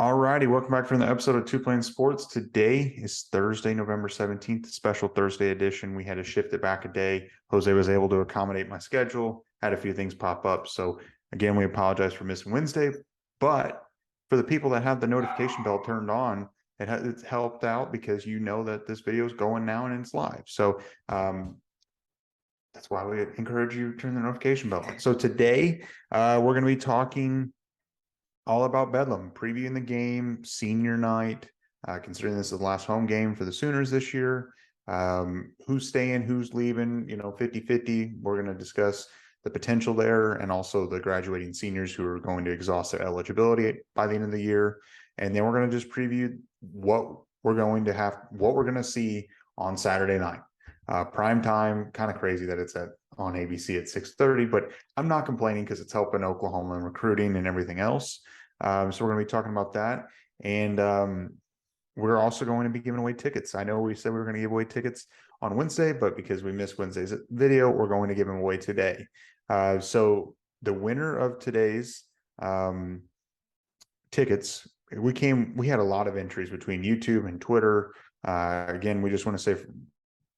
All righty, welcome back from the episode of Two Plane Sports. Today is Thursday, November 17th, special Thursday edition. We had to shift it back a day. Jose was able to accommodate my schedule, had a few things pop up. So again, we apologize for missing Wednesday, but for the people that have the notification bell turned on, it's helped out because you know that this video is going now and it's live. So that's why we encourage you to turn the notification bell on. So today we're going to be talking all about Bedlam, previewing the game, senior night, considering this is the last home game for the Sooners this year. Who's staying, who's leaving, 50-50. We're going to discuss the potential there and also the graduating seniors who are going to exhaust their eligibility by the end of the year. And then we're going to just preview what we're going to see on Saturday night. Prime time, kind of crazy that it's on ABC at 6:30, but I'm not complaining because it's helping Oklahoma in recruiting and everything else. So we're going to be talking about that. And we're also going to be giving away tickets. I know we said we were going to give away tickets on Wednesday, but because we missed Wednesday's video, we're going to give them away today. So the winner of today's tickets, we had a lot of entries between YouTube and Twitter. Again, we just want to say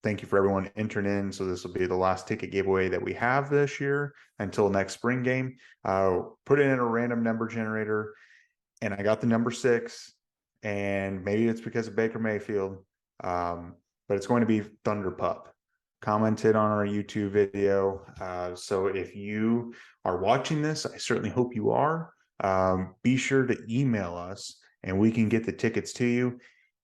thank you for everyone entering in. So this will be the last ticket giveaway that we have this year until next spring game. Put it in a random number generator, and I got the number 6. And maybe it's because of Baker Mayfield, but it's going to be Thunder Pup. Commented on our YouTube video. So if you are watching this, I certainly hope you are. Be sure to email us, and we can get the tickets to you.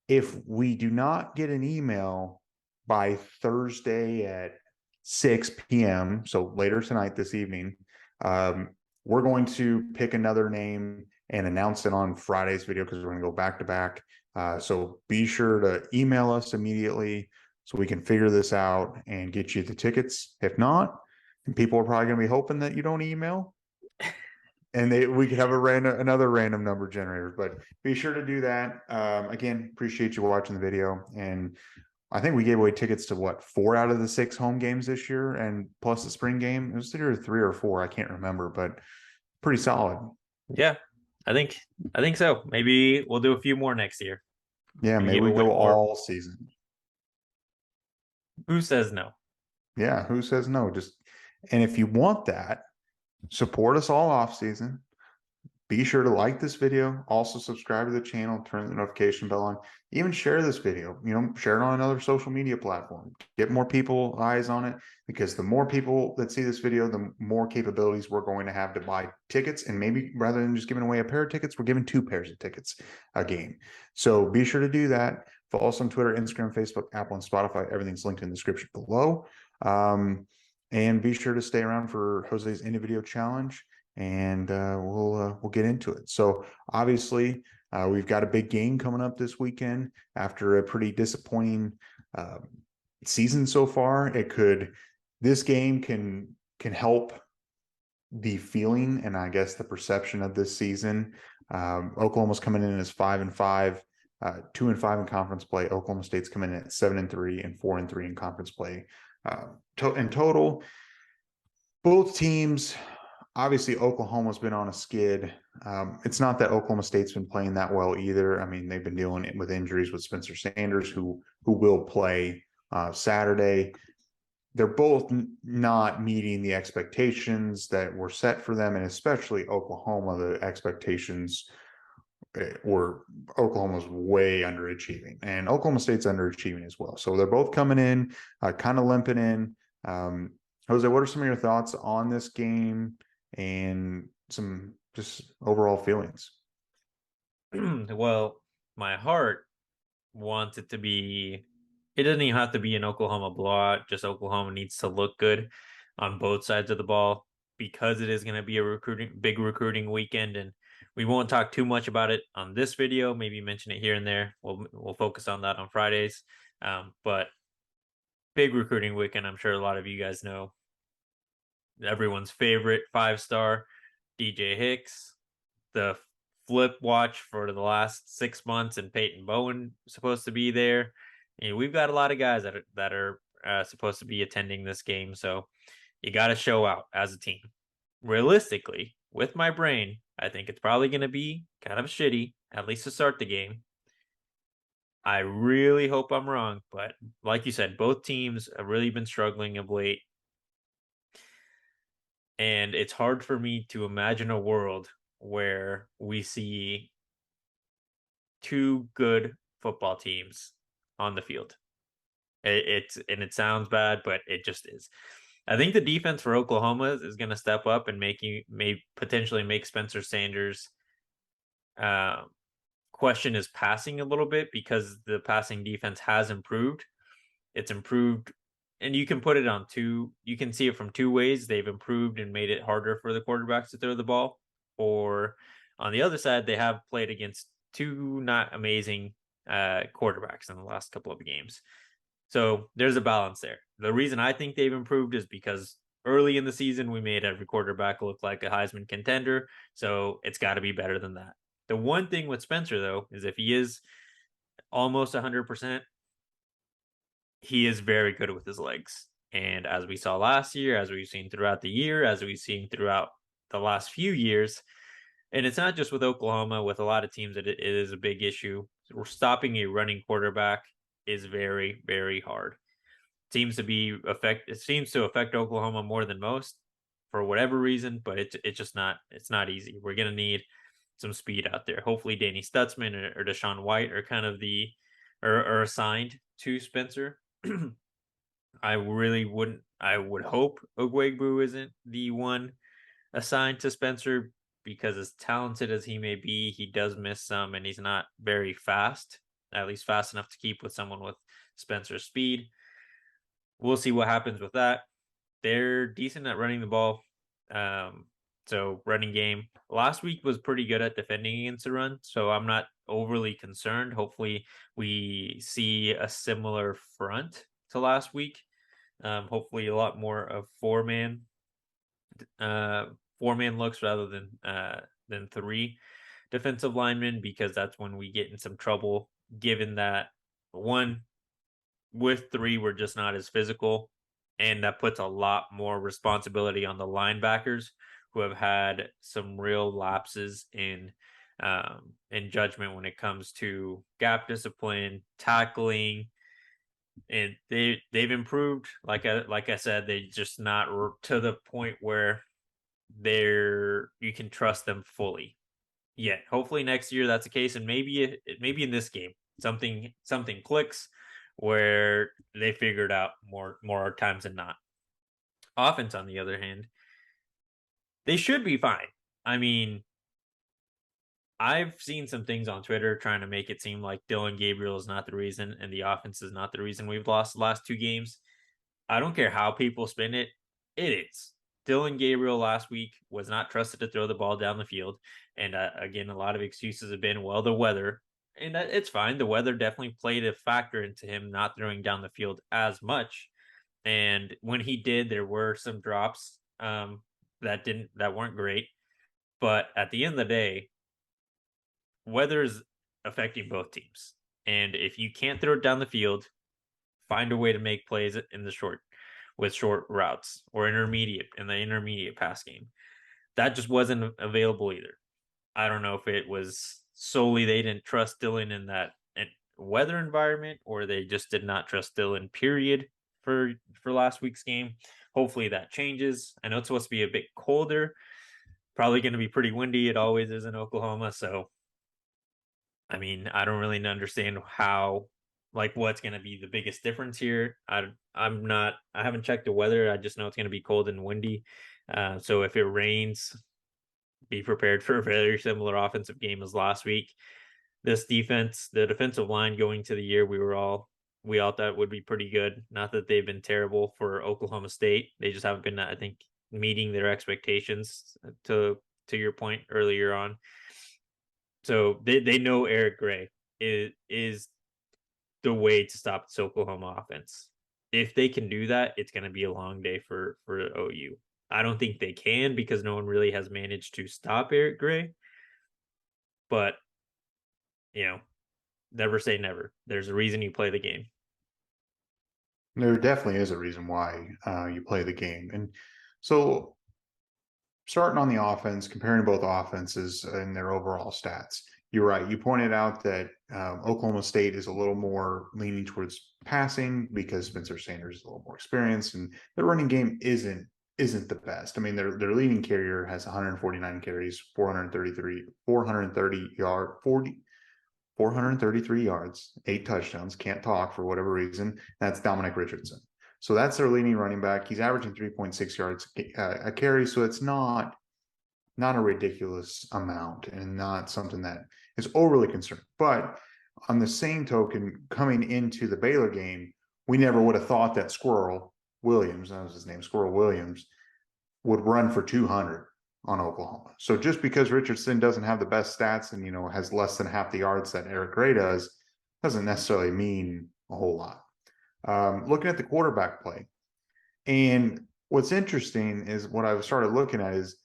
If we do not get an email by Thursday at 6 p.m., so later tonight this evening, we're going to pick another name and announce it on Friday's video because we're going to go back to back. So be sure to email us immediately so we can figure this out and get you the tickets. If not, and people are probably going to be hoping that you don't email, and we could have another random number generator. But be sure to do that. Again, appreciate you watching the video. And I think we gave away tickets to 4 out of the 6 home games this year, and plus the spring game. It was either 3 or 4, I can't remember, but pretty solid. Yeah, I think so. Maybe we'll do a few more next year. Yeah, maybe we go all season. Who says no? Yeah, who says no? And if you want that, support us all off season. Be sure to like this video, also subscribe to the channel, turn the notification bell on, even share this video, share it on another social media platform, get more people eyes on it, because the more people that see this video, the more capabilities we're going to have to buy tickets. And maybe rather than just giving away a pair of tickets, we're giving 2 pairs of tickets a game. So be sure to do that. Follow us on Twitter, Instagram, Facebook, Apple, and Spotify. Everything's linked in the description below. And be sure to stay around for Jose's end of video challenge, and we'll get into it. So obviously, we've got a big game coming up this weekend after a pretty disappointing season so far. This game can help the feeling and I guess the perception of this season. Oklahoma's coming in as 5-5, 2-5 in conference play. Oklahoma State's coming in at 7-3 and 4-3 in conference play. In total, both teams. Obviously, Oklahoma's been on a skid. It's not that Oklahoma State's been playing that well either. I mean, they've been dealing with injuries with Spencer Sanders, who will play Saturday. They're both not meeting the expectations that were set for them, and especially Oklahoma, the expectations were Oklahoma's way underachieving, and Oklahoma State's underachieving as well. So they're both coming in, kind of limping in. Jose, what are some of your thoughts on this game and some just overall feelings? Well, my heart wants it to be. It doesn't even have to be an Oklahoma blowout. Just Oklahoma needs to look good on both sides of the ball because it is going to be a big recruiting weekend, and we won't talk too much about it on this video. Maybe mention it here and there. We'll focus on that on Fridays. But big recruiting weekend. I'm sure a lot of you guys know. Everyone's favorite 5-star DJ Hicks, the flip watch for the last 6 months, and Peyton Bowen supposed to be there. And we've got a lot of guys that are supposed to be attending this game, so you got to show out as a team. Realistically, with my brain, I think it's probably going to be kind of shitty at least to start the game. I really hope I'm wrong, but like you said, both teams have really been struggling of late. And it's hard for me to imagine a world where we see two good football teams on the field. It sounds bad, but it just is. I think the defense for Oklahoma is going to step up and may potentially make Spencer Sanders uh, question his passing a little bit because the passing defense has improved. It's improved, and you can put it on two. You can see it from two ways. They've improved and made it harder for the quarterbacks to throw the ball, or on the other side, they have played against two not amazing quarterbacks in the last couple of games. So there's a balance there. The reason I think they've improved is because early in the season we made every quarterback look like a Heisman contender. So it's got to be better than that. The one thing with Spencer though is if he is almost 100%, he is very good with his legs. And as we saw last year, as we've seen throughout the year, as we've seen throughout the last few years, and it's not just with Oklahoma, with a lot of teams, it is a big issue. We're stopping a running quarterback is very, very hard. It seems to affect Oklahoma more than most for whatever reason, but it's not easy. We're gonna need some speed out there. Hopefully Danny Stutzman or Deshaun White are kind of the are assigned to Spencer. I would hope Ogwegbu isn't the one assigned to Spencer because as talented as he may be, he does miss some and he's not very fast, at least fast enough to keep with someone with Spencer's speed. We'll see what happens with that. They're decent at running the ball. Um, so running game last week was pretty good at defending against the run. So I'm not overly concerned. Hopefully we see a similar front to last week. Hopefully a lot more of uh, 4-man looks rather than three defensive linemen because that's when we get in some trouble. Given that one with three, we're just not as physical, and that puts a lot more responsibility on the linebackers who have had some real lapses in judgment when it comes to gap discipline, tackling, and they've improved. Like I said, they just not to the point where you can trust them fully yet. Hopefully next year that's the case, and maybe in this game something clicks where they figure it out more times than not. Offense, on the other hand, they should be fine. I mean, I've seen some things on Twitter trying to make it seem like Dillon Gabriel is not the reason and the offense is not the reason we've lost the last two games. I don't care how people spin it. It is. Dillon Gabriel last week was not trusted to throw the ball down the field. And again, a lot of excuses have been, well, the weather. And it's fine. The weather definitely played a factor into him not throwing down the field as much. And when he did, there were some drops that weren't great. But at the end of the day, weather is affecting both teams. And if you can't throw it down the field, find a way to make plays in the short routes or intermediate pass game. That just wasn't available either. I don't know if it was solely they didn't trust Dillon in that weather environment or they just did not trust Dillon period for last week's game. Hopefully that changes. I know it's supposed to be a bit colder, probably going to be pretty windy. It always is in Oklahoma, so I mean, I don't really understand what's going to be the biggest difference here. I haven't checked the weather. I just know it's going to be cold and windy. So if it rains, be prepared for a very similar offensive game as last week. This defense, the defensive line going to the year, we all thought would be pretty good. Not that they've been terrible for Oklahoma State. They just haven't been, I think, meeting their expectations to your point earlier on. So they know Eric Gray is the way to stop this Oklahoma offense. If they can do that, it's going to be a long day for OU. I don't think they can because no one really has managed to stop Eric Gray. But never say never. There's a reason you play the game. There definitely is a reason why you play the game. And so starting on the offense, comparing both offenses and their overall stats, you're right. You pointed out that Oklahoma State is a little more leaning towards passing because Spencer Sanders is a little more experienced, and their running game isn't the best. I mean, their leading carrier has 149 carries, 433 yards, 8 touchdowns. Can't talk for whatever reason. That's Dominic Richardson. So that's their leading running back. He's averaging 3.6 yards a carry. So it's not a ridiculous amount and not something that is overly concerned. But on the same token, coming into the Baylor game, we never would have thought that Squirrel Williams, that was his name, Squirrel Williams, would run for 200 on Oklahoma. So just because Richardson doesn't have the best stats and, has less than half the yards that Eric Gray does, doesn't necessarily mean a whole lot. Looking at the quarterback play, and what's interesting is what I've started looking at is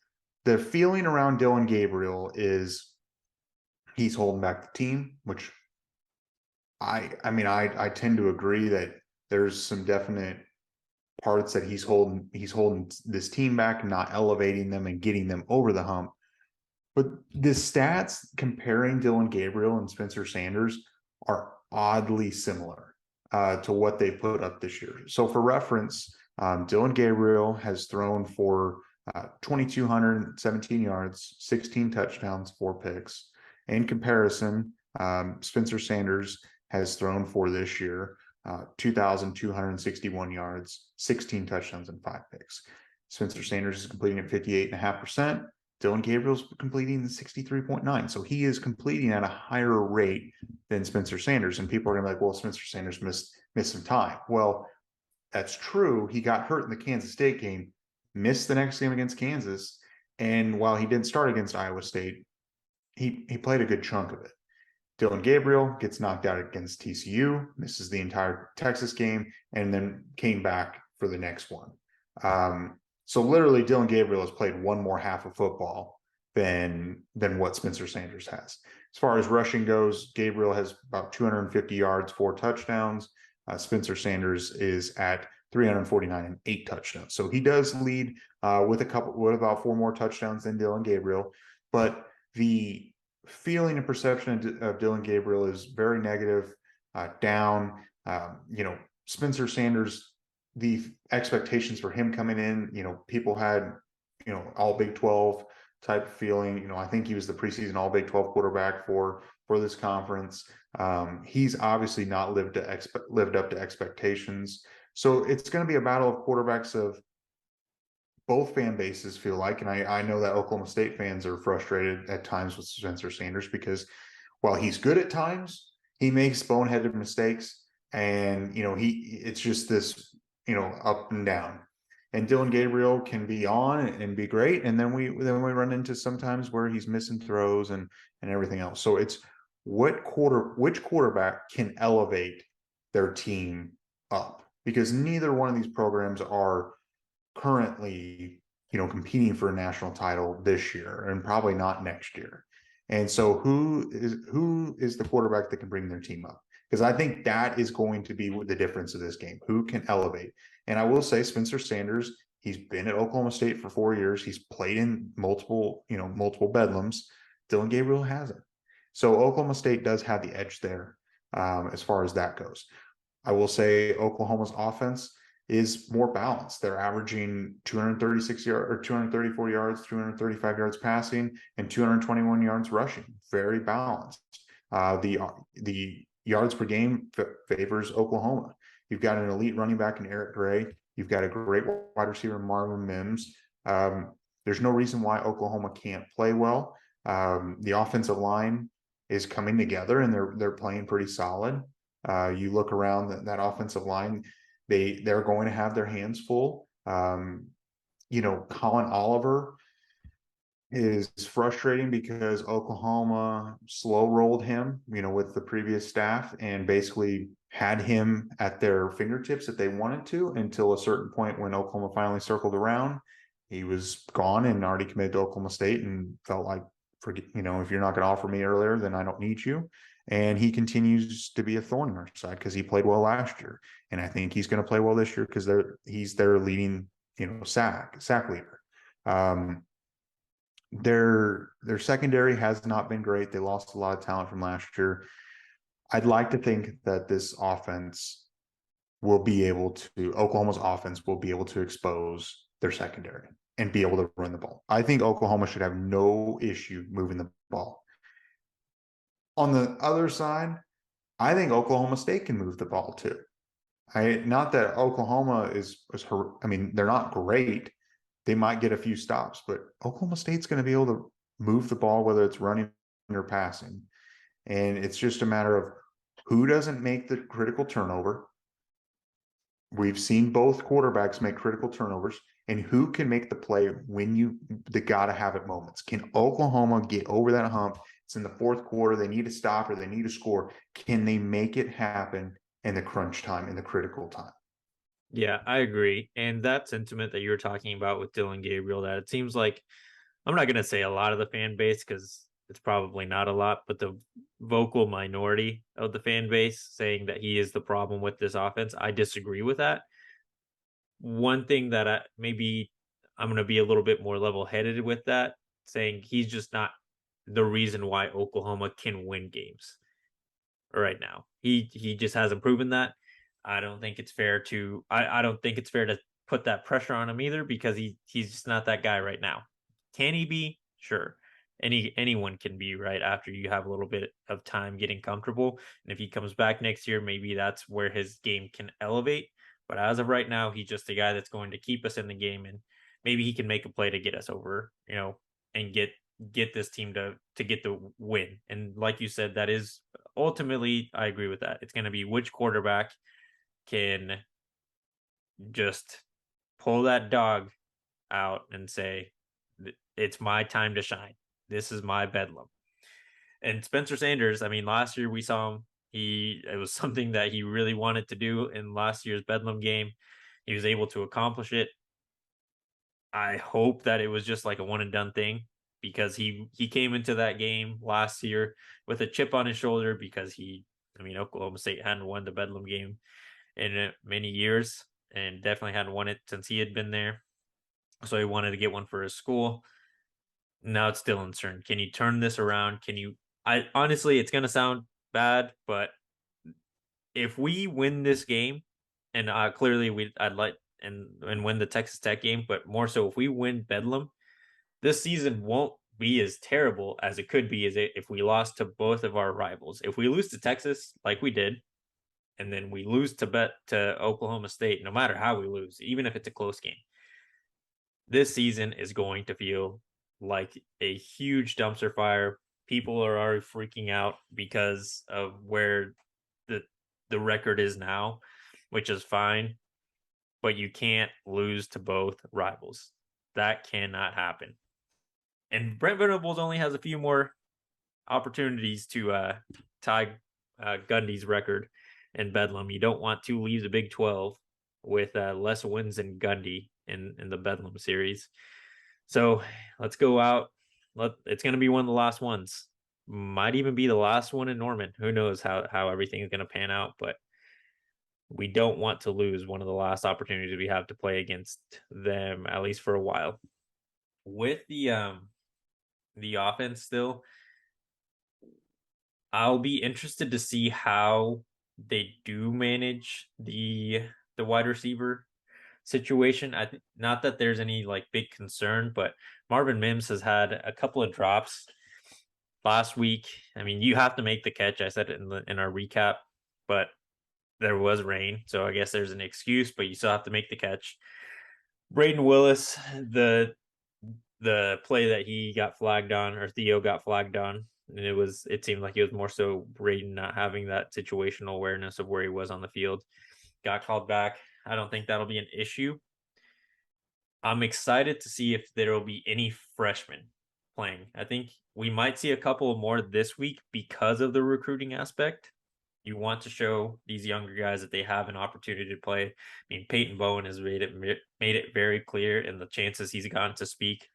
the feeling around Dillon Gabriel is he's holding back the team, which I tend to agree that there's some definite parts that he's holding this team back, not elevating them and getting them over the hump. But the stats comparing Dillon Gabriel and Spencer Sanders are oddly similar to what they put up this year. So for reference, Dillon Gabriel has thrown for 2,217 yards, 16 touchdowns, 4 picks. In comparison, Spencer Sanders has thrown for this year 2,261 yards, 16 touchdowns, and 5 picks. Spencer Sanders is completing at 58.5%. Dillon Gabriel's completing 63.9%. So he is completing at a higher rate than Spencer Sanders. And people are going to be like, well, Spencer Sanders missed some time. Well, that's true. He got hurt in the Kansas State game, missed the next game against Kansas. And while he didn't start against Iowa State, he played a good chunk of it. Dillon Gabriel gets knocked out against TCU, misses the entire Texas game, and then came back for the next one. So literally, Dillon Gabriel has played one more half of football than what Spencer Sanders has. As far as rushing goes, Gabriel has about 250 yards, 4 touchdowns. Spencer Sanders is at 349 and 8 touchdowns. So he does lead with about 4 more touchdowns than Dillon Gabriel. But the feeling and perception of Dillon Gabriel is very negative, down. Spencer Sanders, the expectations for him coming in, people had, all Big 12 type of feeling. I think he was the preseason all Big 12 quarterback for this conference. He's obviously not lived up to expectations. So it's going to be a battle of quarterbacks of both fan bases feel like, and I know that Oklahoma State fans are frustrated at times with Spencer Sanders because while he's good at times, he makes boneheaded mistakes, and it's just this up and down. And Dillon Gabriel can be on and be great, and then we run into sometimes where he's missing throws and everything else. So it's which quarterback can elevate their team up, because neither one of these programs are currently competing for a national title this year and probably not next year. And so who is the quarterback that can bring their team up? Because I think that is going to be the difference of this game. Who can elevate? And I will say Spencer Sanders, he's been at Oklahoma State for 4 years. He's played in multiple Bedlams. Dillon Gabriel hasn't. So Oklahoma State does have the edge there as far as that goes. I will say Oklahoma's offense is more balanced. They're averaging 236 yards or 234 yards, 235 yards passing, and 221 yards rushing. Very balanced. The yards per game favors Oklahoma. You've got an elite running back in Eric Gray. You've got a great wide receiver, Marvin Mims. There's no reason why Oklahoma can't play well. The offensive line is coming together, and they're playing pretty solid. You look around that offensive line, they're going to have their hands full. Colin Oliver is frustrating because Oklahoma slow rolled him, with the previous staff, and basically had him at their fingertips if they wanted to, until a certain point when Oklahoma finally circled around. He was gone and already committed to Oklahoma State and felt like, if you're not going to offer me earlier, then I don't need you. And he continues to be a thorn in our side because he played well last year. And I think he's going to play well this year because he's their leading, sack leader. their secondary has not been great. They lost a lot of talent from last year. I'd like to think that this offense will be able to Oklahoma's offense will be able to expose their secondary and be able to run the ball. I think Oklahoma should have no issue moving the ball. On the other side, I think Oklahoma State can move the ball too. Not that Oklahoma I mean, they're not great. They might get a few stops, but Oklahoma State's going to be able to move the ball, whether it's running or passing. And it's just a matter of who doesn't make the critical turnover. We've seen both quarterbacks make critical turnovers, and who can make the play when they gotta have it moments. Can Oklahoma get over that hump? It's in the fourth quarter. They need to stop or they need to score. Can they make it happen in the crunch time, in the critical time? Yeah, I agree. And that sentiment that you were talking about with Dillon Gabriel, that it seems like I'm not going to say a lot of the fan base because it's probably not a lot, but the vocal minority of the fan base saying that he is the problem with this offense, I disagree with that. One thing that maybe I'm going to be a little bit more level headed with that, saying he's just not the reason why Oklahoma can win games right now. He just hasn't proven that. I don't think it's fair to I don't think it's fair to put that pressure on him either because he's just not that guy right now. Can he be? Sure. Anyone can be right after you have a little bit of time getting comfortable. And if he comes back next year, maybe that's where his game can elevate. But as of right now, he's just a guy that's going to keep us in the game and maybe he can make a play to get us over, and get this team to get the win. And like you said, that is ultimately I agree with that. It's going to be which quarterback can just pull that dog out and say, it's my time to shine. This is my Bedlam. And Spencer Sanders, I mean, last year we saw him. It was something that he really wanted to do in last year's Bedlam game. He was able to accomplish it. I hope that it was just like a one and done thing because he came into that game last year with a chip on his shoulder because Oklahoma State hadn't won the Bedlam game in many years and definitely hadn't won it since he had been there. So he wanted to get one for his school. Now it's still uncertain. Can you turn this around? I honestly, it's going to sound bad, but if we win this game, and clearly I'd like and win the Texas Tech game, but more so if we win Bedlam, this season won't be as terrible as it could be if we lost to both of our rivals. If we lose to Texas, like we did, and then we lose to Oklahoma State, no matter how we lose, even if it's a close game, this season is going to feel like a huge dumpster fire. People are already freaking out because of where the record is now, which is fine, but you can't lose to both rivals. That cannot happen. And Brent Venables only has a few more opportunities to tie Gundy's record in Bedlam. You don't want to leave the Big 12 with less wins than Gundy in the Bedlam series. So let's go out. It's going to be one of the last ones. Might even be the last one in Norman. Who knows how everything is going to pan out, but we don't want to lose one of the last opportunities we have to play against them, at least for a while. With the offense still, I'll be interested to see how they do manage the wide receiver situation. Not that there's any like big concern, but Marvin Mims has had a couple of drops last week. I mean, you have to make the catch. I said it in our recap, but there was rain, so I guess there's an excuse, but you still have to make the catch. Braden Willis, the play that he got flagged on, or Theo got flagged on, and it seemed like it was more so Braden not having that situational awareness of where he was on the field. Got called back. I don't think that'll be an issue. I'm excited to see if there will be any freshmen playing. I think we might see a couple more this week because of the recruiting aspect. You want to show these younger guys that they have an opportunity to play. I mean, Peyton Bowen has made it very clear in the chances he's gotten to speak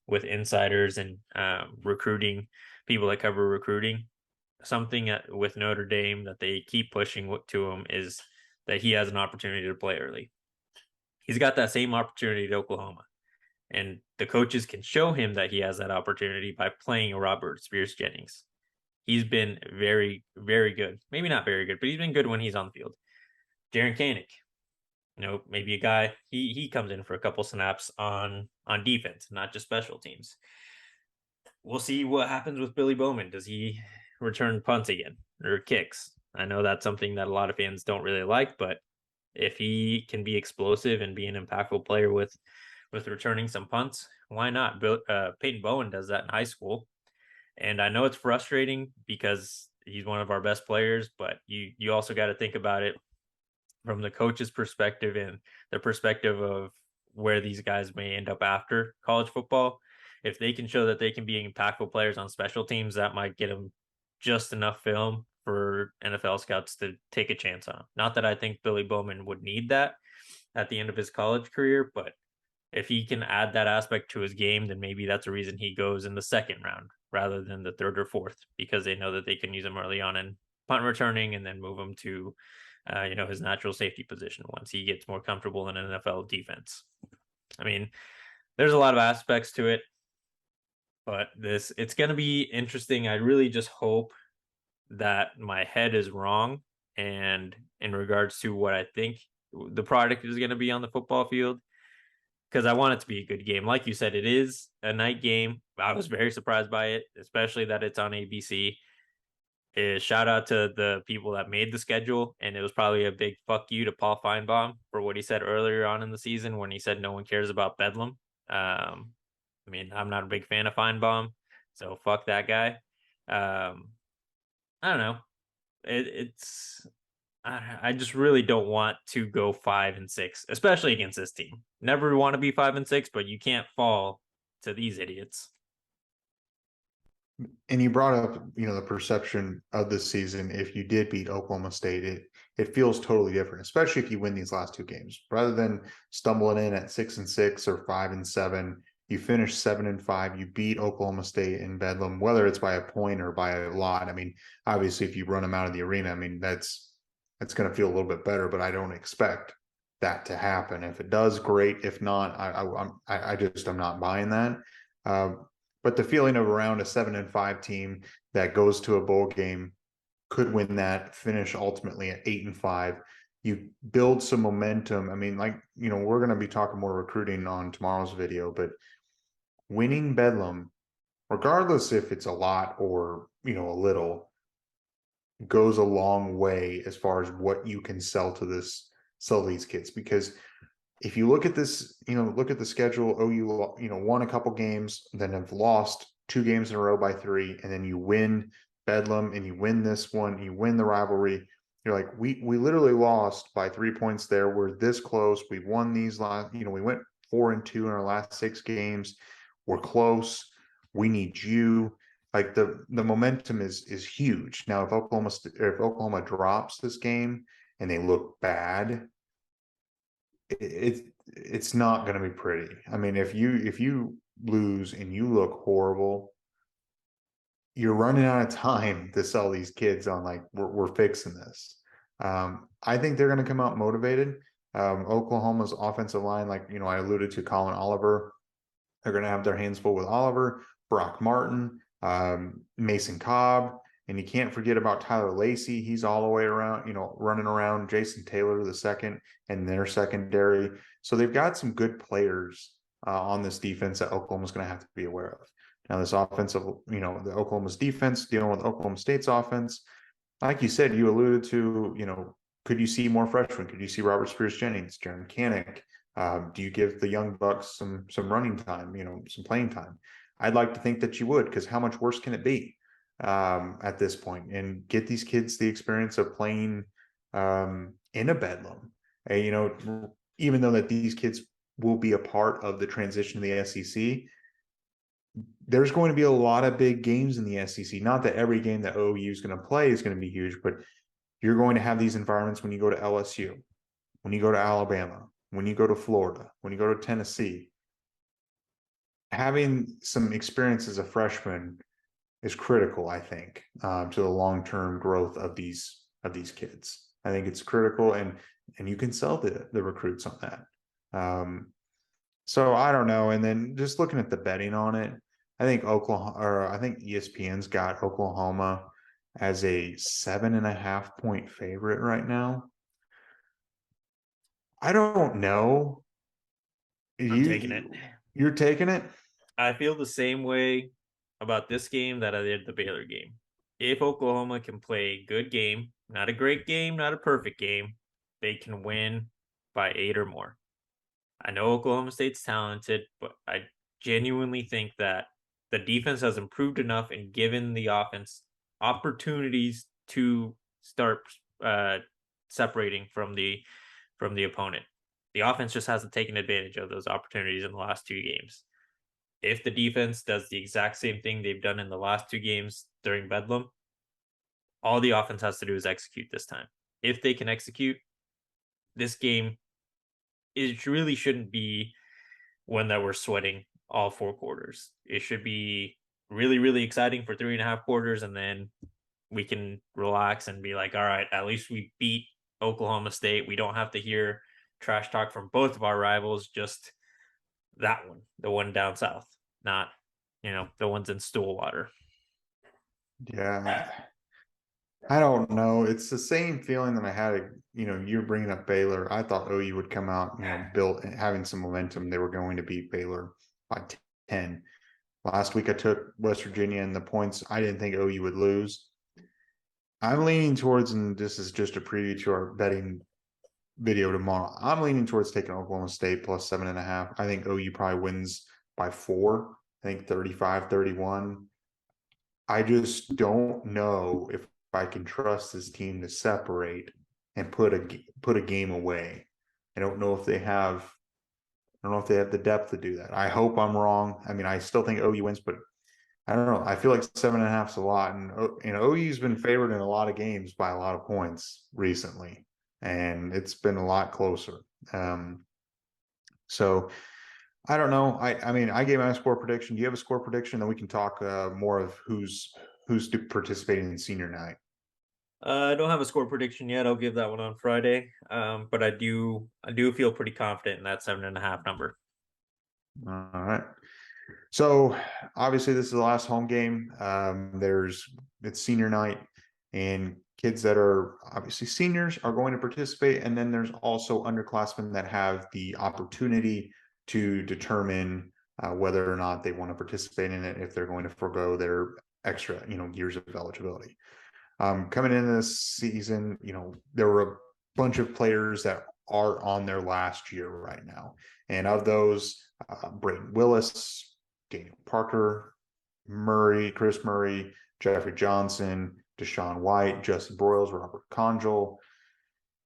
with insiders and recruiting people that cover recruiting. Something with Notre Dame that they keep pushing to him is that he has an opportunity to play early. He's got that same opportunity at Oklahoma. And the coaches can show him that he has that opportunity by playing a Robert Spears Jennings. He's been very, very good. Maybe not very good, but he's been good when he's on the field. Jaren Kanik, maybe a guy he comes in for a couple snaps on defense, not just special teams. We'll see what happens with Billy Bowman. Does he return punts again or kicks? I know that's something that a lot of fans don't really like, but if he can be explosive and be an impactful player with returning some punts, why not? Peyton Bowen does that in high school, and I know it's frustrating because he's one of our best players, but you also got to think about it from the coach's perspective and the perspective of where these guys may end up after college football. If they can show that they can be impactful players on special teams, that might get them just enough film for NFL scouts to take a chance on. Not that I think Billy Bowman would need that at the end of his college career, but if he can add that aspect to his game, then maybe that's a reason he goes in the second round rather than the third or fourth, because they know that they can use him early on in punt returning and then move him to his natural safety position once he gets more comfortable in an NFL defense. I mean, there's a lot of aspects to it, but it's going to be interesting. I really just hope that my head is wrong, and in regards to what I think the product is going to be on the football field, because I want it to be a good game. Like you said, it is a night game. I was very surprised by it, especially that it's on ABC. Shout out to the people that made the schedule, and it was probably a big fuck you to Paul Feinbaum for what he said earlier on in the season when he said no one cares about Bedlam. I mean, I'm not a big fan of Feinbaum, so fuck that guy. I don't know. It's I just really don't want to go 5-6, especially against this team. Never want to be 5-6, but you can't fall to these idiots. And you brought up, the perception of this season. If you did beat Oklahoma State, it feels totally different, especially if you win these last two games. Rather than stumbling in at 6-6 or 5-7, you finish 7-5. You beat Oklahoma State in Bedlam, whether it's by a point or by a lot. I mean, obviously, if you run them out of the arena, I mean that's going to feel a little bit better. But I don't expect that to happen. If it does, great. If not, I'm not buying that. But the feeling of around a 7-5 team that goes to a bowl game, could win that, finish ultimately at 8-5. You build some momentum. I mean, we're going to be talking more recruiting on tomorrow's video, but winning Bedlam, regardless if it's a lot or, a little, goes a long way as far as what you can sell these kids. Because if you look at this, look at the schedule, OU, won a couple games, then have lost 2 games in a row by 3, and then you win Bedlam and you win this one, you win the rivalry. You're like, we literally lost by 3 points there. We're this close. We won these last, we went 4-2 in our last 6 games. We're close. We need you. Like the momentum is huge. Now, if Oklahoma drops this game and they look bad, it's not going to be pretty. I mean, if you lose and you look horrible, you're running out of time to sell these kids on like we're fixing this. I think they're going to come out motivated. Oklahoma's offensive line, like I alluded to, Colin Oliver, they're going to have their hands full with Oliver, Brock Martin, Mason Cobb. And you can't forget about Tyler Lacey. He's all the way around, running around. Jason Taylor the second and their secondary. So they've got some good players on this defense that Oklahoma's going to have to be aware of. Now, this offensive, the Oklahoma's defense dealing with Oklahoma State's offense. Like you said, you alluded to, could you see more freshmen? Could you see Robert Spears Jennings, Jaren Kanik? Do you give the young bucks some running time, some playing time? I'd like to think that you would, because how much worse can it be at this point? And get these kids the experience of playing in a Bedlam. Even though that these kids will be a part of the transition to the SEC, there's going to be a lot of big games in the SEC. Not that every game that OU is going to play is going to be huge, but you're going to have these environments when you go to LSU, when you go to Alabama, when you go to Florida, when you go to Tennessee. Having some experience as a freshman is critical, I think, to the long-term growth of these kids. I think it's critical, and you can sell the recruits on that. So I don't know. And then just looking at the betting on it, I think ESPN's got Oklahoma as a 7.5 point favorite right now. I don't know. I'm taking it. You're taking it? I feel the same way about this game that I did the Baylor game. If Oklahoma can play a good game, not a great game, not a perfect game, they can win by 8 or more. I know Oklahoma State's talented, but I genuinely think that the defense has improved enough and given the offense opportunities to start uh, separating from the opponent. The offense just hasn't taken advantage of those opportunities in the last 2 games. If the defense does the exact same thing they've done in the last 2 games during Bedlam, all the offense has to do is execute this time. If they can execute, this game, it really shouldn't be one that we're sweating all 4 quarters. It should be really, really exciting for 3.5 quarters, and then we can relax and be like, all right, at least we beat Oklahoma State. We don't have to hear trash talk from both of our rivals, just that one, the one down south, not, the ones in Stillwater. Yeah. I don't know. It's the same feeling that I had. You're bringing up Baylor. I thought OU would come out, built having some momentum. They were going to beat Baylor by 10. Last week I took West Virginia and the points. I didn't think OU would lose. I'm leaning towards, and this is just a preview to our betting video tomorrow. I'm leaning towards taking Oklahoma State plus 7.5. I think OU probably wins by 4. I think 35-31. I just don't know if I can trust this team to separate and put a game away. I don't know if they have. I don't know if they have the depth to do that. I hope I'm wrong. I mean, I still think OU wins, but I don't know. I feel like 7.5 is a lot, and OU's been favored in a lot of games by a lot of points recently, and it's been a lot closer. So I don't know. I mean, I gave my score prediction. Do you have a score prediction? Then we can talk more of who's participating in senior night. I don't have a score prediction yet. I'll give that one on Friday. But I do feel pretty confident in that 7.5 number. All right. So obviously this is the last home game. It's senior night, and kids that are obviously seniors are going to participate. And then there's also underclassmen that have the opportunity to determine whether or not they want to participate in it, if they're going to forego their extra, years of eligibility. Coming into this season, there were a bunch of players that are on their last year right now. And of those, Brayden Willis, Daniel Parker, Chris Murray, Jeffrey Johnson, Deshaun White, Justin Broyles, Robert Conjol,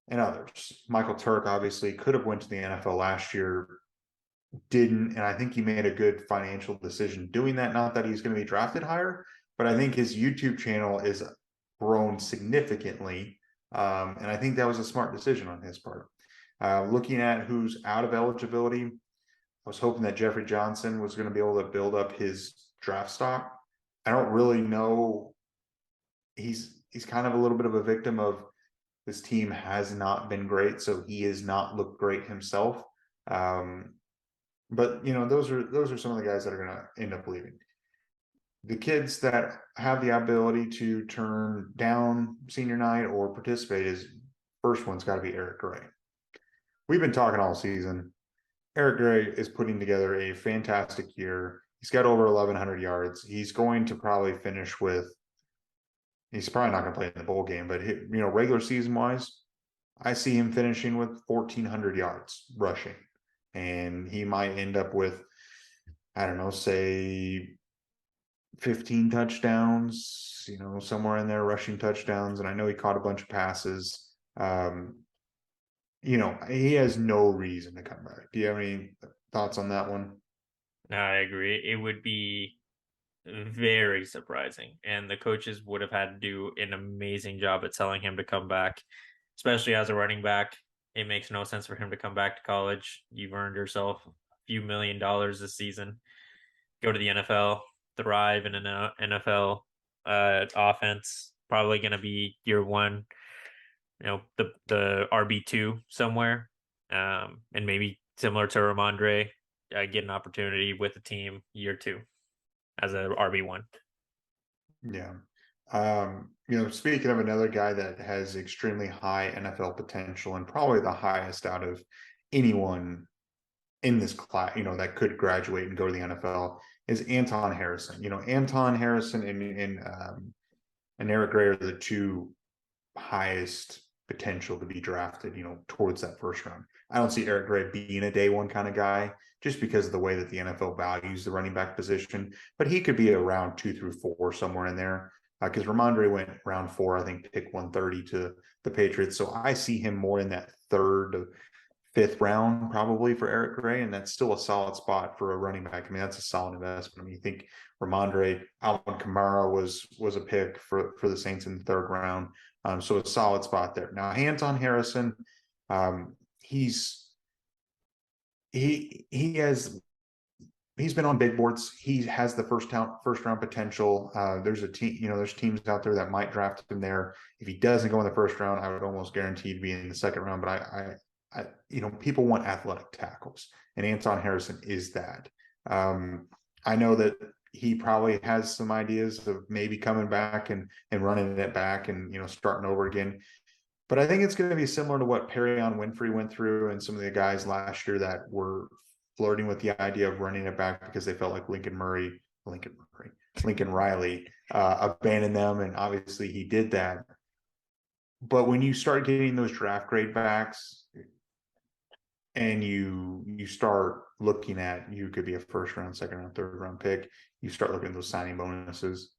and others. Michael Turk obviously could have went to the NFL last year, didn't, and I think he made a good financial decision doing that. Not that he's going to be drafted higher, but I think his YouTube channel is grown significantly, and I think that was a smart decision on his part. Looking at who's out of eligibility, I was hoping that Jeffrey Johnson was going to be able to build up his draft stock. I don't really know. He's kind of a little bit of a victim of this team has not been great, so he has not looked great himself. But those are some of the guys that are going to end up leaving. The kids that have the ability to turn down senior night or participate is first one's got to be Eric Gray. We've been talking all season. Eric Gray is putting together a fantastic year. He's got over 1,100 yards. He's going to probably finish with. He's probably not going to play in the bowl game, but regular season wise, I see him finishing with 1,400 yards rushing, and he might end up with, I don't know, say 15 touchdowns, somewhere in there, rushing touchdowns. And I know he caught a bunch of passes. He has no reason to come back. Do you have any thoughts on that one? No, I agree. It would be very surprising, and the coaches would have had to do an amazing job at telling him to come back, especially as a running back. It makes no sense for him to come back to college. You've earned yourself a few $1,000,000 this season. Go to the NFL, thrive in an NFL offense. Probably going to be year one, the RB2 somewhere, and maybe similar to Ramondre, get an opportunity with the team year 2 as a RB1. Yeah. Speaking of another guy that has extremely high NFL potential and probably the highest out of anyone in this class, that could graduate and go to the NFL is Anton Harrison. Anton Harrison and Eric Gray are the two highest potential to be drafted, towards that first round. I don't see Eric Gray being a day one kind of guy just because of the way that the NFL values the running back position, but he could be a round 2 through 4 somewhere in there. Because Ramondre went round 4, I think, pick 130 to the Patriots. So I see him more in that 3rd to 5th round probably for Eric Gray, and that's still a solid spot for a running back. I mean, that's a solid investment. I mean, you think Ramondre, Alvin Kamara was a pick for the Saints in the 3rd round. So a solid spot there. Now, Anton Harrison, he's been on big boards. He has the first round potential. There's a team, there's teams out there that might draft him there. If he doesn't go in the first round, I would almost guarantee to be in the 2nd round. But people want athletic tackles, and Anton Harrison is that. I know that he probably has some ideas of maybe coming back and running it back and starting over again. But I think it's going to be similar to what Perion Winfrey went through and some of the guys last year that were flirting with the idea of running it back because they felt like Lincoln Riley abandoned them, and obviously he did that. But when you start getting those draft grade backs, and you start looking at, you could be a 1st round, 2nd round, 3rd round pick. You start looking at those signing bonuses.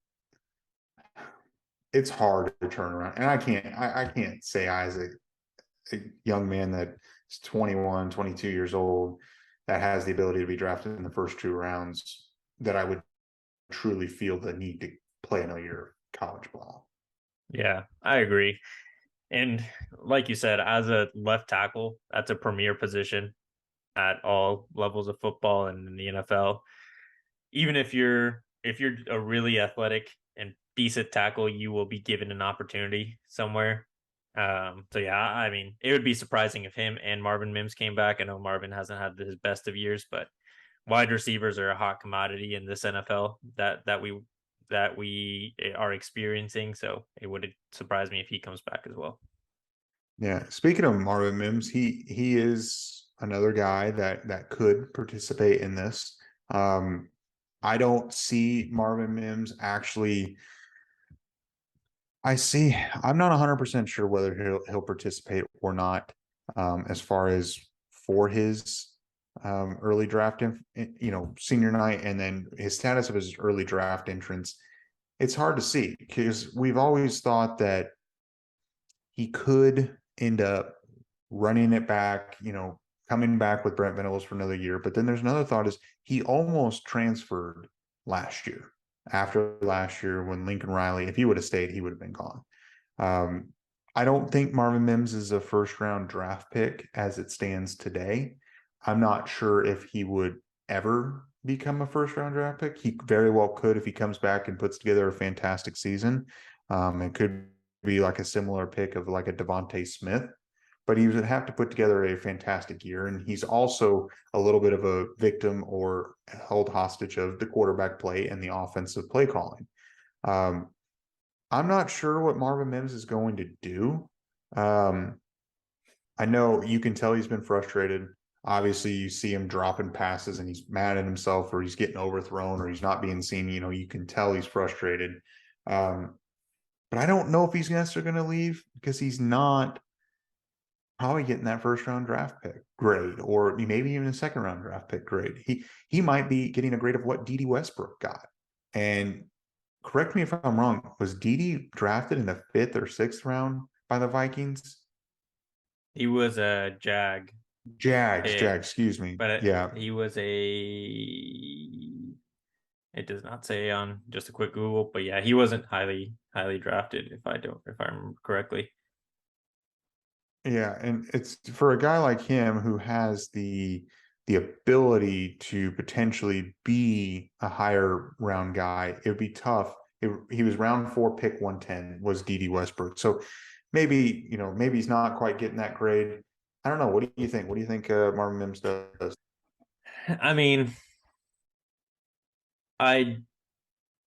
It's hard to turn around, and I can't say I, as a young man that is 21, 22 years old, that has the ability to be drafted in the first 2 rounds, that I would truly feel the need to play another year of college ball. Yeah, I agree. And like you said, as a left tackle, that's a premier position at all levels of football and in the NFL. Even if you're a really athletic and decent tackle, you will be given an opportunity somewhere. So yeah, I mean, it would be surprising if him and Marvin Mims came back. I know Marvin hasn't had his best of years, but wide receivers are a hot commodity in this NFL that we are experiencing. So it would surprise me if he comes back as well. Yeah. Speaking of Marvin Mims, he is another guy that could participate in this. I don't see Marvin Mims actually. I'm not 100% sure whether he'll participate or not, as far as for his early draft, senior night, and then his status of his early draft entrance. It's hard to see because we've always thought that he could end up running it back, coming back with Brent Venables for another year. But then there's another thought is he almost transferred last year. After last year, when Lincoln Riley, if he would have stayed, he would have been gone. I don't think Marvin Mims is a 1st round draft pick as it stands today. I'm not sure if he would ever become a 1st round draft pick. He very well could if he comes back and puts together a fantastic season. It could be like a similar pick of like a Devontae Smith, but he would have to put together a fantastic year. And he's also a little bit of a victim or held hostage of the quarterback play and the offensive play calling. I'm not sure what Marvin Mims is going to do. I know you can tell he's been frustrated. Obviously, you see him dropping passes and he's mad at himself, or he's getting overthrown, or he's not being seen. You can tell he's frustrated. But I don't know if he's necessarily going to leave because he's not probably getting that 1st round draft pick grade, or maybe even a 2nd round draft pick grade. He might be getting a grade of what Dede Westbrook got. And correct me if I'm wrong, was Dede drafted in the 5th or 6th round by the Vikings? He was a Jags, pick, excuse me. but Yeah. he was it does not say on just a quick Google, but yeah, he wasn't highly drafted if I remember correctly. Yeah, and it's for a guy like him who has the ability to potentially be a higher round guy, it would be tough. He was round 4, pick 110 was Dede Westbrook. So maybe he's not quite getting that grade. I don't know. What do you think? What do you think Marvin Mims does? I mean, I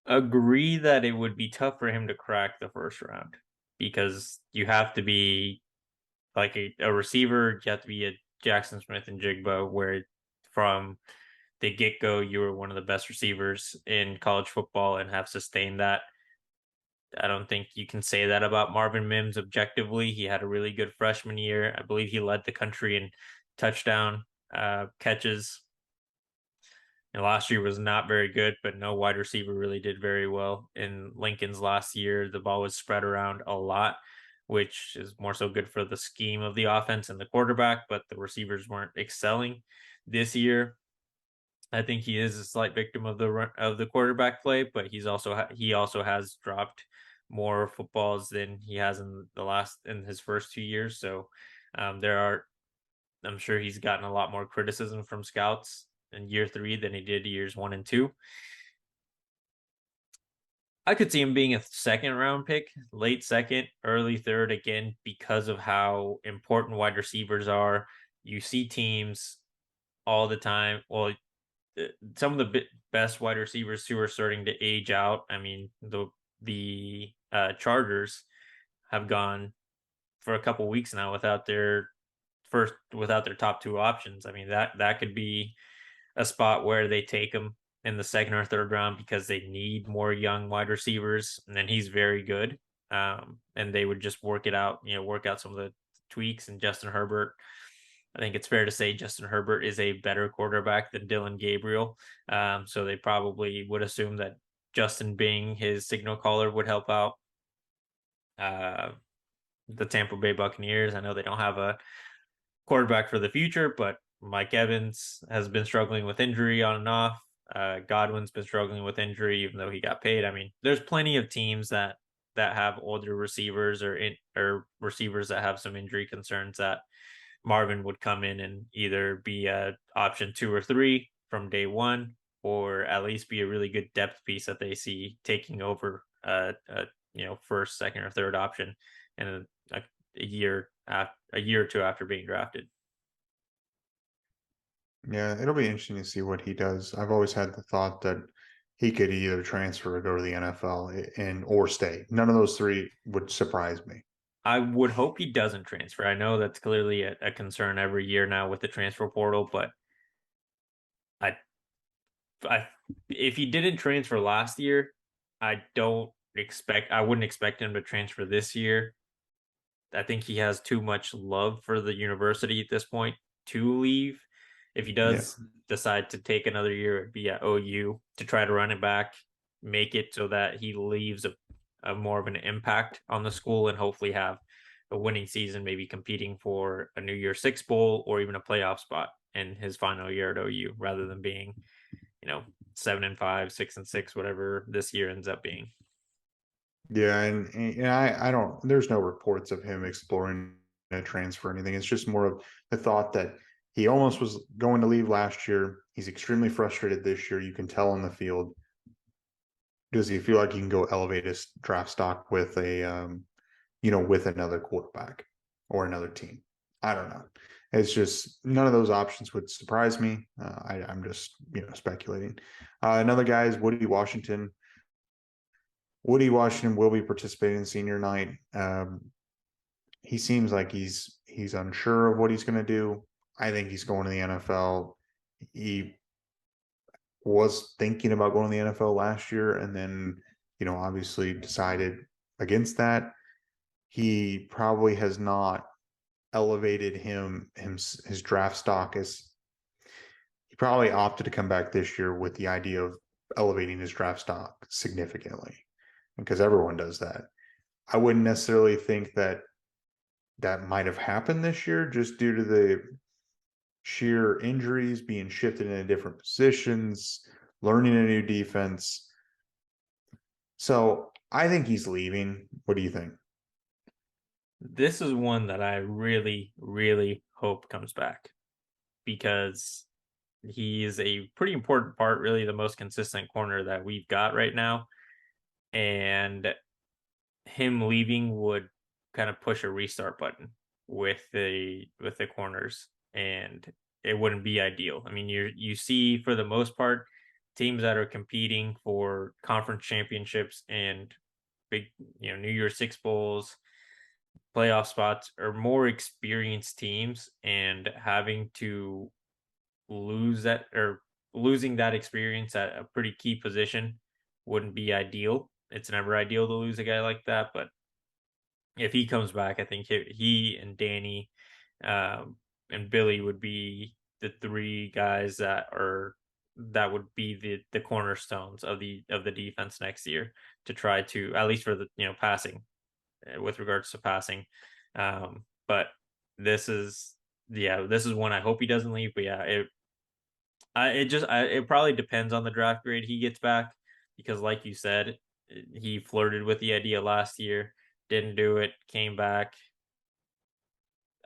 agree that it would be tough for him to crack the first round because you have to be like a receiver, you have to be a Jackson Smith and Jigba, where from the get go, you were one of the best receivers in college football and have sustained that. I don't think you can say that about Marvin Mims objectively. He had a really good freshman year. I believe he led the country in touchdown catches. And last year was not very good, but no wide receiver really did very well. In Lincoln's last year, the ball was spread around a lot, which is more so good for the scheme of the offense and the quarterback, but the receivers weren't excelling this year. I think he is a slight victim of the quarterback play, but he also has dropped more footballs than he has in his first 2 years. So there are I'm sure he's gotten a lot more criticism from scouts in year three than he did years 1 and 2. I could see him being a second round pick, late second, early third again because of how important wide receivers are. You see teams all the time. Well, some of the best wide receivers who are starting to age out. I mean, the Chargers have gone for a couple weeks now without their top two options. I mean that could be a spot where they take him in the second or third round because they need more young wide receivers, and then he's very good. And they would just work out some of the tweaks. And Justin Herbert, I think it's fair to say Justin Herbert is a better quarterback than Dillon Gabriel. So they probably would assume that Justin being his signal caller would help out uh, the Tampa Bay Buccaneers. I know they don't have a quarterback for the future, but Mike Evans has been struggling with injury on and off. Godwin's been struggling with injury, even though he got paid. I mean, there's plenty of teams that have older receivers or receivers that have some injury concerns that Marvin would come in and either be a option 2 or 3 from day one, or at least be a really good depth piece that they see taking over first, second, or third option in a year or two after being drafted. Yeah, it'll be interesting to see what he does. I've always had the thought that he could either transfer or go to the NFL and or stay. None of those three would surprise me. I would hope he doesn't transfer. I know that's clearly a concern every year now with the transfer portal, but I, I, if he didn't transfer last year, I wouldn't expect him to transfer this year. I think he has too much love for the university at this point to leave. If he Yeah. does decide to take another year, it'd be at OU to try to run it back, make it so that he leaves a more of an impact on the school, and hopefully have a winning season, maybe competing for a New Year Six bowl or even a playoff spot in his final year at OU, rather than being, 7-5, 6-6, whatever this year ends up being. Yeah, and I don't. There's no reports of him exploring a transfer or anything. It's just more of the thought that he almost was going to leave last year. He's extremely frustrated this year. You can tell on the field. Does he feel like he can go elevate his draft stock with with another quarterback or another team? I don't know. It's just none of those options would surprise me. I'm just speculating. Another guy is Woody Washington. Woody Washington will be participating in senior night. He seems like he's unsure of what he's going to do. I think he's going to the NFL. He was thinking about going to the NFL last year, and then obviously decided against that. He probably has not elevated his draft stock as he probably opted to come back this year with the idea of elevating his draft stock significantly because everyone does that. I wouldn't necessarily think that that might have happened this year just due to the sheer injuries, being shifted into different positions, learning a new defense. So I think he's leaving. What do you think? This is one that I really, really hope comes back because he is a pretty important part, really the most consistent corner that we've got right now. And him leaving would kind of push a restart button with the corners. And it wouldn't be ideal. I mean, you see for the most part teams that are competing for conference championships and big, New Year's Six bowls, playoff spots are more experienced teams, and having to lose that or losing that experience at a pretty key position wouldn't be ideal. It's never ideal to lose a guy like that, but if he comes back, I think he and Danny and Billy would be the three guys that would be the cornerstones of the defense next year to try to, at least for the passing, with regards to passing. But this is this is one I hope he doesn't leave. But yeah, it probably depends on the draft grade he gets back, because like you said, he flirted with the idea last year, didn't do it, came back.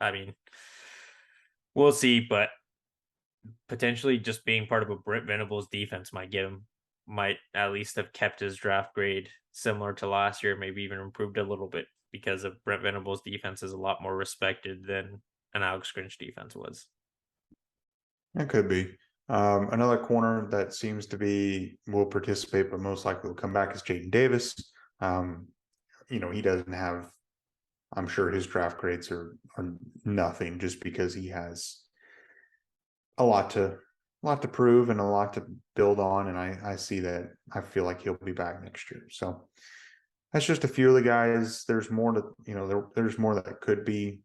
I mean, we'll see, but potentially just being part of a Brent Venables defense might at least have kept his draft grade similar to last year, maybe even improved a little bit, because of Brent Venables defense is a lot more respected than an Alex Grinch defense was. It could be. Another corner that seems to will participate, but most likely will come back is Jaden Davis. He doesn't have. I'm sure his draft grades are nothing, just because he has a lot to prove and a lot to build on, and I see that. I feel like he'll be back next year. So that's just a few of the guys. There's more to there's more that could be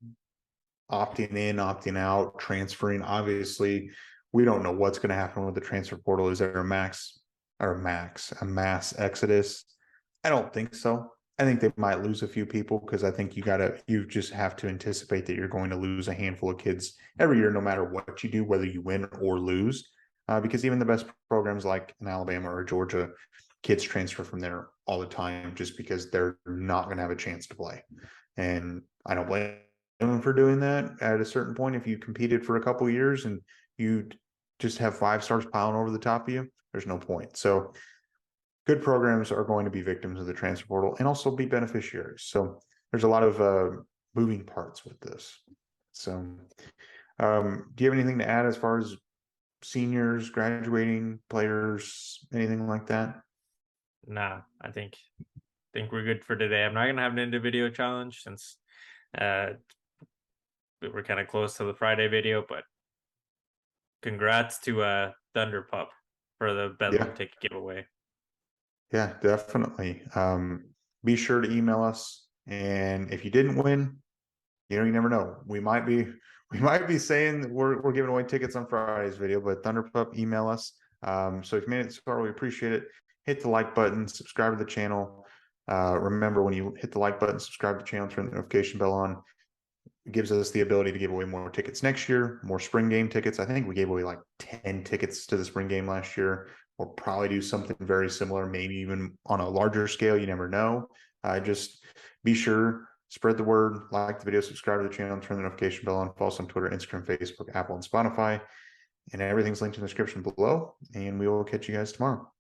opting in, opting out, transferring. Obviously, we don't know what's going to happen with the transfer portal. Is there a mass exodus? I don't think so. I think they might lose a few people, because I think you just have to anticipate that you're going to lose a handful of kids every year, no matter what you do, whether you win or lose. Because even the best programs like in Alabama or Georgia, kids transfer from there all the time, just because they're not going to have a chance to play. And I don't blame them for doing that. At a certain point, if you competed for a couple of years and you just have 5 stars piling over the top of you, there's no point. So good programs are going to be victims of the transfer portal and also be beneficiaries. So there's a lot of moving parts with this. So do you have anything to add as far as seniors, graduating players, anything like that? Nah, I think we're good for today. I'm not gonna have an end of video challenge, since we're kind of close to the Friday video, but congrats to Thunder Pup for the Bedlam ticket giveaway. Yeah, definitely. Be sure to email us, and if you didn't win, you never know. We might be saying we're giving away tickets on Friday's video, but Thunderpup, email us. So if you made it so far, we appreciate it. Hit the like button, subscribe to the channel. Remember, when you hit the like button, subscribe to the channel, turn the notification bell on. It gives us the ability to give away more tickets next year, more spring game tickets. I think we gave away like 10 tickets to the spring game last year. We'll probably do something very similar, maybe even on a larger scale. You never know. Just be sure, spread the word, like the video, subscribe to the channel, turn the notification bell on, follow us on Twitter, Instagram, Facebook, Apple, and Spotify. And everything's linked in the description below. And we will catch you guys tomorrow.